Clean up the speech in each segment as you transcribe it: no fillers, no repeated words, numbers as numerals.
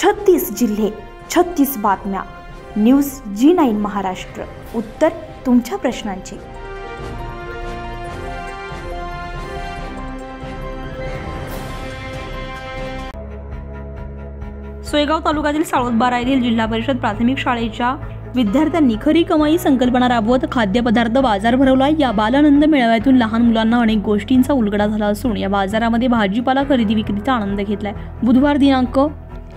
36 जिल्हे 36 बातम्या. News G9 Maharashtra. उत्तर तुमच्या प्रश्नांची. सोयगाव तालुक्यातील साळोदबारा येथील जिल्हा परिषद प्राथमिक शाळेच्या विद्यार्थ्यांनी खरी कमाई संकल्पना राबवत खाद्यपदार्थ बाजार भरवला. या बालानंद मेळाव्यातून लहान मुलांना अनेक गोष्टींचा उलगडा झाला असून या बाजारामध्ये भाजीपाला खरेदी विक्रीचा आनंद घेतलाय. बुधवार दिनांक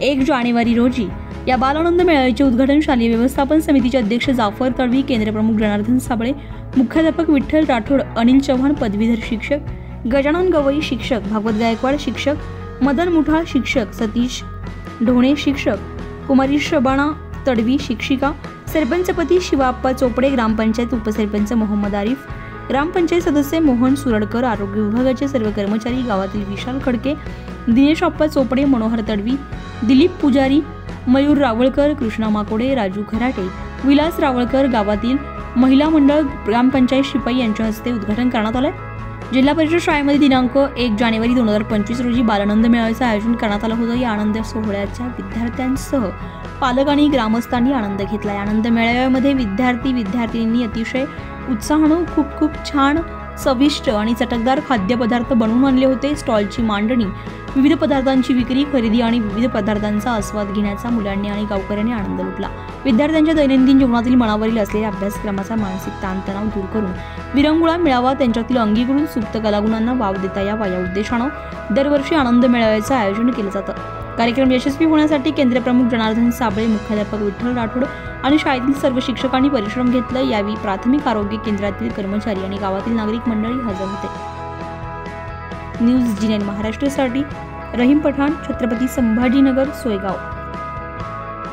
1 जानेवारी रोजी या बालानंद मेळाव्याचे उद्घाटन शालेय व्यवस्थापन समितीचे अध्यक्ष जाफर तडवी, केंद्रप्रमुख जनार्दन साबळे, मुख्याध्यापक विठ्ठल राठोड, अनिल चव्हाण पदवीधर शिक्षक, गजानन गवई शिक्षक, भागवत गायकवाड शिक्षक, मदन मुठाळ शिक्षक, सतीश ढोणे शिक्षक, कुमारी शबाना तडवी शिक्षिका, सरपंचपती शिवाप्पा चोपडे, ग्रामपंचायत उपसरपंच मोहम्मद आरिफ, ग्रामपंचायत सदस्य मोहन सुरडकर, आरोग्य विभागाचे सर्व कर्मचारी, गावातील विशाल खडके, दिनेश अप्पा चोपडे, मनोहर तडवी, दिलीप पुजारी, मयूर रावळकर, कृष्णा माकोडे, राजू खराटे, विलास रावळकर, गावातील महिला मंडळ, ग्रामपंचायत शिपाई यांच्या हस्ते उद्घाटन करण्यात आले. जिल्हा परिषद शाळेमध्ये दिनांक 1 जानेवारी 2025 रोजी बालानंद मेळाव्याचे आयोजन करण्यात आलं होतं. या आनंद सोहळ्याच्या विद्यार्थ्यांसह पालक आणि ग्रामस्थांनी आनंद घेतला. या आनंद मेळाव्यामध्ये विद्यार्थी-विद्यार्थिनींनी अतिशय उत्साहानं खूप छान चविष्ट आणि चटकदार खाद्यपदार्थ बनवून आणले होते. स्टॉलची मांडणी, विविध पदार्थांची विक्री, खरेदी आणि विविध पदार्थांचा आस्वाद घेण्याचा मुलांनी आणि गावकऱ्यांनी आनंद लुटला. विद्यार्थ्यांच्या दैनंदिन जीवनातील मनावरील असलेल्या अभ्यासक्रमाचा मानसिक ताणतणाव दूर करून विरंगुळा मेळावा त्यांच्यातील अंगीकृत सुप्त कलागुणांना वाव देता यावा या उद्देशानं दरवर्षी आनंद मेळाव्याचं आयोजन केलं जातं. कार्यक्रम यशस्वी होण्यासाठी केंद्रप्रमुख जनार्दन साबळे, मुख्याध्यापक विठ्ठल राठोड आणि शाळेतील सर्व शिक्षकांनी परिश्रम घेतले. यावेळी प्राथमिक आरोग्य केंद्रातील कर्मचारी आणि गावातील नागरिक मंडळी हजर होते. न्यूज G9 महाराष्ट्रासाठी रहीम पठाण, छत्रपती संभाजीनगर, सोयगाव.